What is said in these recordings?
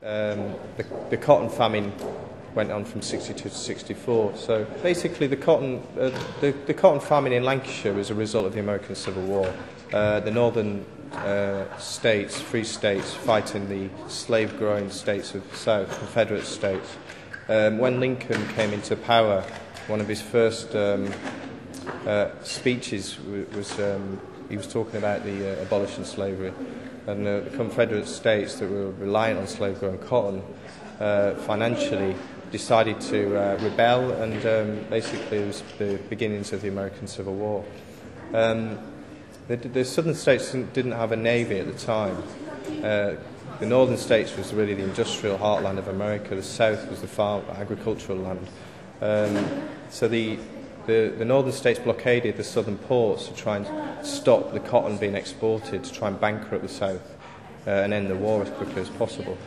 The cotton famine went on from 62 to 64. So basically the cotton famine in Lancashire was a result of the American Civil War. The northern states, free states, fighting the slave-growing states of the South, Confederate states. When Lincoln came into power, one of his first speeches was he was talking about the abolition of slavery. And the Confederate states that were reliant on slave-grown cotton financially decided to rebel, and basically it was the beginnings of the American Civil War. The southern states didn't have a navy at the time. The northern states was really the industrial heartland of America. The south was the farm, agricultural land. So the northern states blockaded the southern ports to try and stop the cotton being exported, to try and bankrupt the south and end the war as quickly as possible.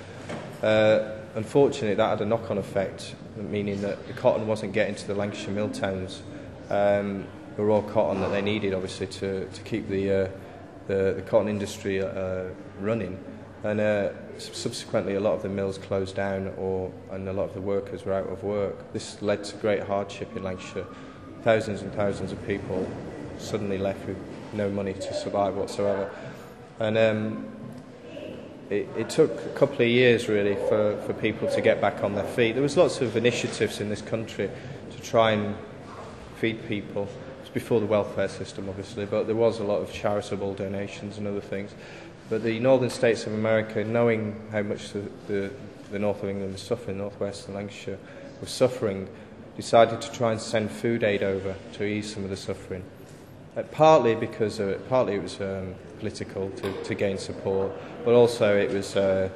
Unfortunately, that had a knock-on effect, meaning that the cotton wasn't getting to the Lancashire mill towns, the raw cotton that they needed, obviously, to keep the cotton industry running. And subsequently, a lot of the mills closed down, and a lot of the workers were out of work. This led to great hardship in Lancashire. Thousands and thousands of people suddenly left with no money to survive whatsoever. And it took a couple of years, really, for people to get back on their feet. There was lots of initiatives in this country to try and feed people. It was before the welfare system, obviously, but there was a lot of charitable donations and other things. But the northern states of America, knowing how much the north of England was suffering, northwest and Lancashire was suffering, decided to try and send food aid over to ease some of the suffering. Partly because it was political to gain support, but also it was a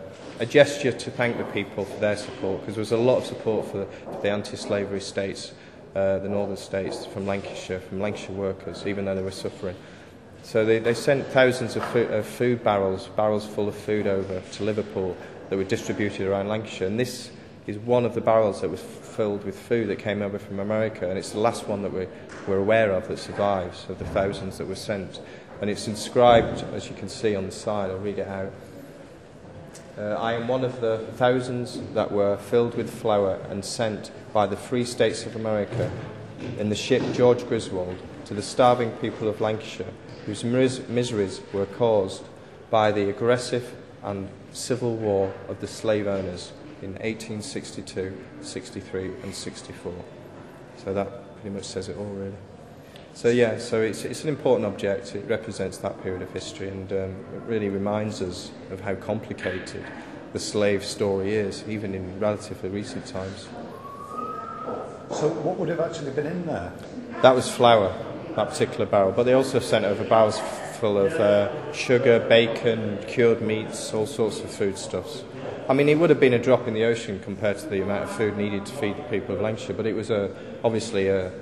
gesture to thank the people for their support, because there was a lot of support for the anti-slavery states, the northern states, from Lancashire workers, even though they were suffering. So they sent thousands of food barrels full of food over to Liverpool that were distributed around Lancashire, and this is one of the barrels that was filled with food that came over from America, and it's the last one that we're aware of that survives, of the thousands that were sent. And it's inscribed, as you can see on the side, I'll read it out. I am one of the thousands that were filled with flour and sent by the free states of America in the ship George Griswold to the starving people of Lancashire, whose miseries were caused by the aggressive and civil war of the slave owners in 1862, 63 and 64. So that pretty much says it all, really. So yeah, so it's an important object. It represents that period of history, and it really reminds us of how complicated the slave story is, even in relatively recent times. So what would have actually been in there? That was flour, that particular barrel, but they also sent over barrels full of sugar, bacon, cured meats, all sorts of foodstuffs. I mean, it would have been a drop in the ocean compared to the amount of food needed to feed the people of Lancashire, but it was obviously every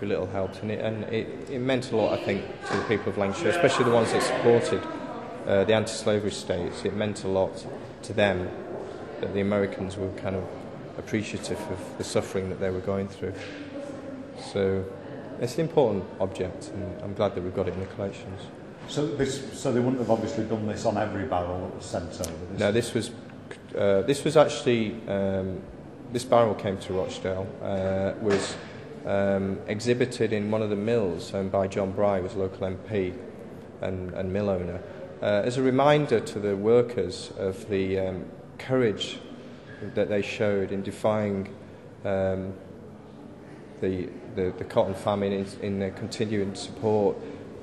little helped, and it meant a lot, I think, to the people of Lancashire, especially the ones that supported the anti-slavery states. It meant a lot to them that the Americans were kind of appreciative of the suffering that they were going through. So it's an important object, and I'm glad that we've got it in the collections. So they wouldn't have obviously done this on every barrel that was sent over? No, this was actually, this barrel came to Rochdale, was exhibited in one of the mills owned by John Bry, who was a local MP and mill owner, as a reminder to the workers of the courage that they showed in defying the cotton famine in their continuing support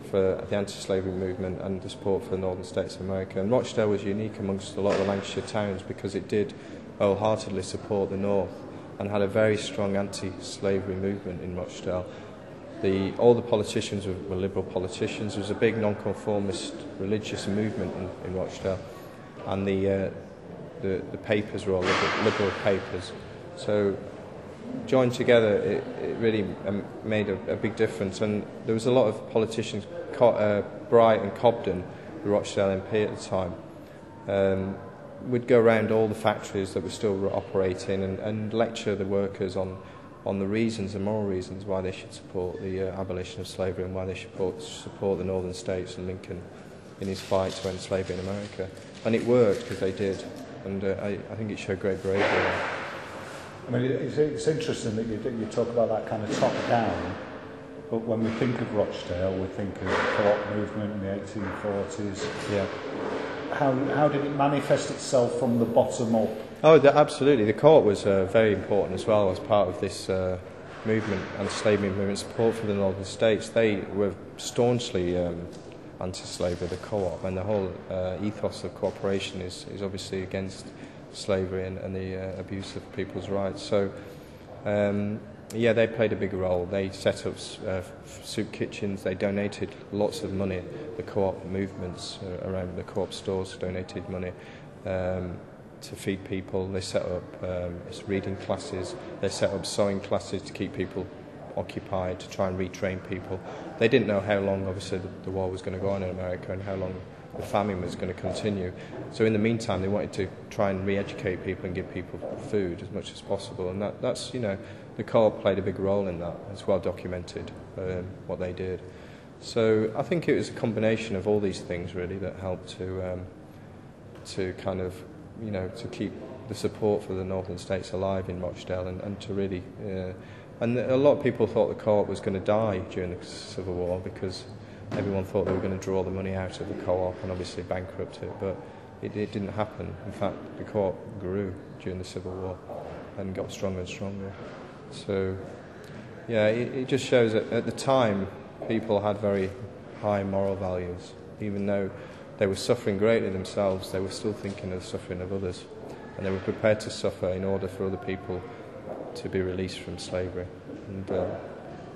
for the anti-slavery movement and the support for the northern states of America. And Rochdale was unique amongst a lot of the Lancashire towns because it did wholeheartedly support the north and had a very strong anti-slavery movement in Rochdale. All the politicians were liberal politicians. There was a big nonconformist religious movement in Rochdale, and the papers were all liberal papers. So joined together, it really made a big difference. And there was a lot of politicians, Bright and Cobden, the Rochdale MP at the time, would go around all the factories that were still operating and lecture the workers on the reasons, the moral reasons why they should support the abolition of slavery and why they should support the northern states and Lincoln in his fight to end slavery in America. And it worked because they did, and I think it showed great bravery. I mean, it's interesting that you talk about that kind of top-down, but when we think of Rochdale, we think of the co-op movement in the 1840s. Yeah. How did it manifest itself from the bottom up? Oh, absolutely. The co-op was very important as well as part of this movement, anti-slavery movement, support for the northern states. They were staunchly anti-slavery, the co-op, and the whole ethos of cooperation is obviously against slavery and the abuse of people's rights. So, yeah, they played a big role. They set up soup kitchens. They donated lots of money. The co-op movements around the co-op stores donated money to feed people. They set up reading classes. They set up sewing classes to keep people occupied, to try and retrain people. They didn't know how long, obviously, the war was going to go on in America and how long the famine was going to continue. So in the meantime, they wanted to try and re-educate people and give people food as much as possible. And that's, you know, the co-op played a big role in that. It's well documented what they did. So I think it was a combination of all these things really that helped to kind of, you know, to keep the support for the northern states alive in Rochdale and to really. And a lot of people thought the co-op was going to die during the Civil War because everyone thought they were going to draw the money out of the co-op and obviously bankrupt it, but it didn't happen. In fact, the co-op grew during the Civil War and got stronger and stronger. So, yeah, it just shows that at the time people had very high moral values. Even though they were suffering greatly themselves, they were still thinking of the suffering of others, and they were prepared to suffer in order for other people to be released from slavery. And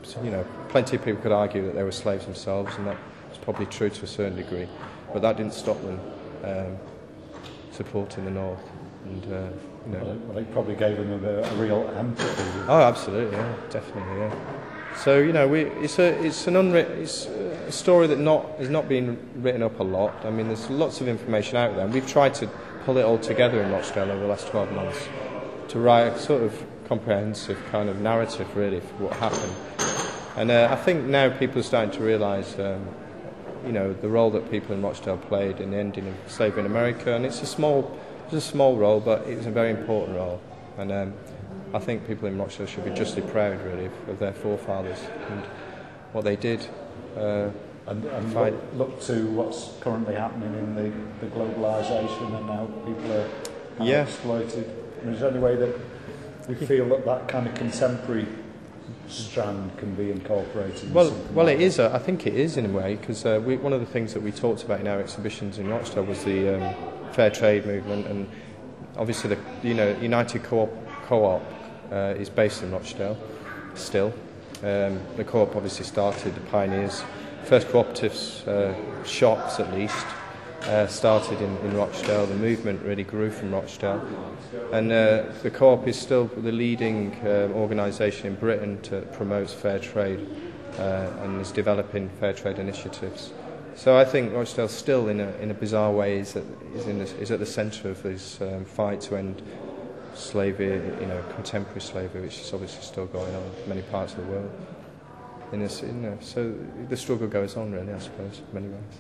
so, you know, plenty of people could argue that they were slaves themselves, and that was probably true to a certain degree, but that didn't stop them supporting the North. And you know, well, it probably gave them a real empathy. Oh, absolutely, yeah, definitely, yeah. So, you know, it's a story that has not been written up a lot. I mean, there's lots of information out there, and we've tried to pull it all together in Rochdale over the last 12 months to write a sort of comprehensive kind of narrative, really, for what happened. And I think now people are starting to realise, you know, the role that people in Rochdale played in the ending of slavery in America, and it's a small role, but it was a very important role. And I think people in Rochdale should be justly proud, really, of their forefathers and what they did. And look to what's currently happening in the globalisation and how people are exploited. And is there any way that we feel that kind of contemporary strand can be incorporated? Well, it is. I think it is in a way, because one of the things that we talked about in our exhibitions in Rochdale was the fair trade movement, and obviously the United Co-op is based in Rochdale still. The co-op obviously started, the pioneers, first cooperatives, shops at least, started in Rochdale. The movement really grew from Rochdale, and the co-op is still the leading organisation in Britain to promote fair trade and is developing fair trade initiatives. So I think Rochdale still, in a bizarre way, is at the centre of this fight to end slavery, you know, contemporary slavery, which is obviously still going on in many parts of the world. So the struggle goes on, really, I suppose, in many ways.